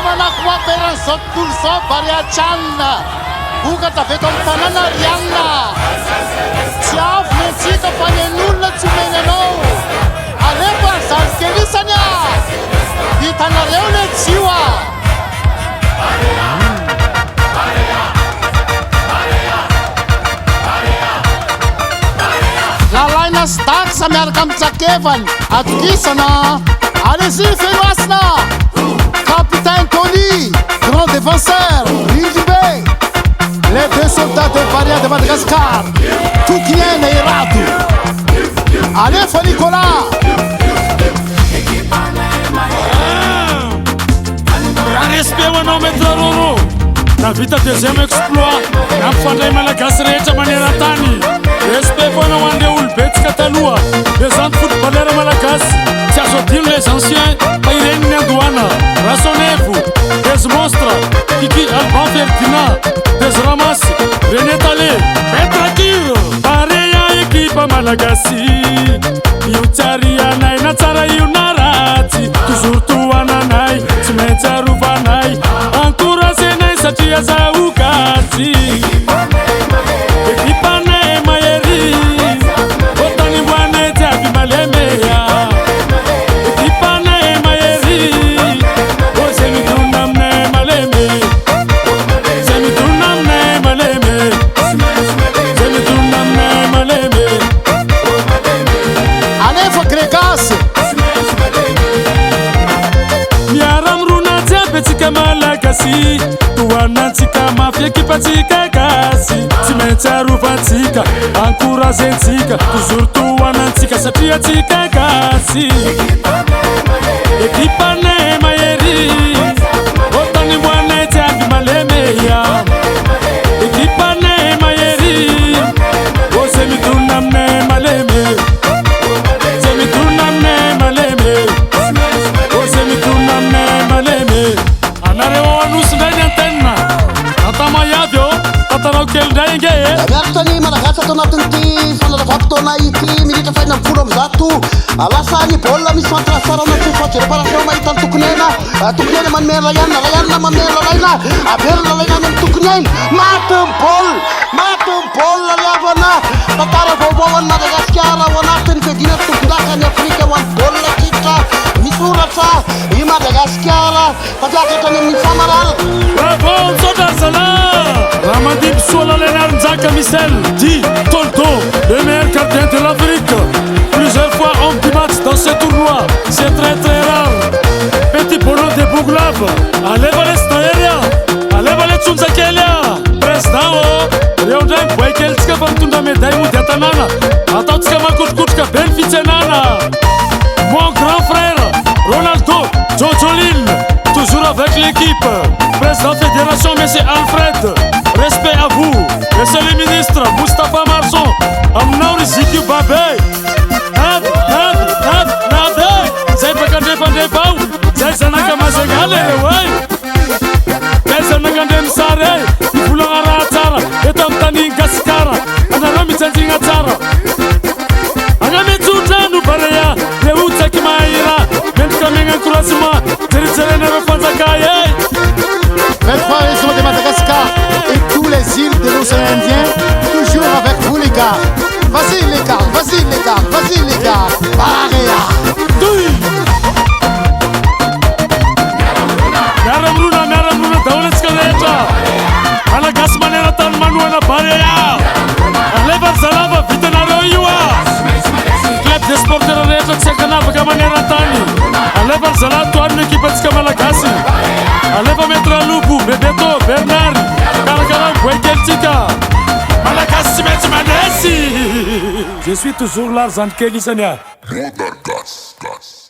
manakoa peran'izao tontolo zao variatranina vokatra avy eto amin'ny tanàna rianina tsy avy ny antsika fa ny an'olona tsy omeny anao alefa ny zanikelisany a vitanareo le tsioa lalaina sy daksa miaraka amitsakevany atokisana allez-y fenoasina capitaine Tony grand défenseur Ringibé les deux soldats de Varia de Madagascar Tokiena et Radu Alefa Nicolas respect hoanao maître Roro navita deuxième exploit nampifandray malagasy rehetra maneran-tany respect foana ho an'ireo olobetsika taloha les anty footballeur malagasy tsy azo adino les anciens fa ireny ny Andohana Rasonevo des monstres Kiki Alban Ferdinand des Ramas René Talé Petra Kiro Barea ekipa malagasy io tsarianay na tsara io na ratsy toujours toananay tsy maintsy arovanay encouragenay satria zaho gasy ekipanay mahery otany mboanay jiaby malemeya ekipanay mahery o zay midona aminay maleme zay midona aminay maleme zay midona aminay maleme Alefa Gregas miaramrona jiaby atsika malagasy toanantsika mafy ekipatsika gasy tsy maintsy arovantsika encouragentsika toujours toanantsika satria tsika gasy ekipanay mahery otany mboanay jiaby malemeya ekipanay mahery o zay midona aminay maleme zay midona aminay maleme o zay midona aminay maleme anareo anosindray ny antenne atamayavy o tatarao kely ndray inge miaraka tany malagasy atao anatin'ity fanazavako-taona ity minitra faina am'folo am'zato lasa ny baolina misy fantrasara anaty faty réparation mahita ny tokonena tokonena manome rayanna manome lalaina avery lalaina any amin'ny tokonena maty ny baolina liavana tantara vaovao any Madagasikara ao anatin'ny fedina tokondraka ny Afrika ho an'ny baolina kitra misoratra i Madagasikara tafiakatra any amin'ny famarala bravo misaotra zala raha mandiby soa lalainarin-jaka Michel dit Tonto le meilleur gardien de l'Afrique plusieurs fois homme du match dans ce tournoi c'est très rare petit bonhomme de Bouglave aleva le staeria aleva le tsonjakelia président o reo ndray miboakelitsika fa mitondra médaille mody atanàna ataotsika makotrokotroka be ny fitsenana mon grand frère Ronaldo Jojolin toujours avec l'équipe président fédération monsieur Alfred respect à vous monsieur le ministre Moustapha Marson aminao ry Ziki Babe nade zay bakandrefandrefao zay zanaka mazegale way zay zanaka ndreny sary ivolagna raha tsara eto amin'ny tany Gasikara anareo mitsanjigna tsara agnametsotrano Barea le otsaky mahira mendrika megna encouragement jerijerenareo fanjakay Belle région de Madagascar et tous les îles de l'océan Indien toujours avec vous les gars vas-y les gars vas-y les gars vas-y les gars Barea miaramruna daoletsika rehetra malagasy maneran-tany manoana Barea alefa ry zalava vitanareo io a club des sporteurs rehetra tsy ankanavaka maneran-tany alefa ry zala toariny ekipa atsika malagasy alefa maître Lobo Bebeto Bernard karakara miboakelitsika malagasy tsy maintsy manesy je suis toujours là zandy kely isany a Modern Gas.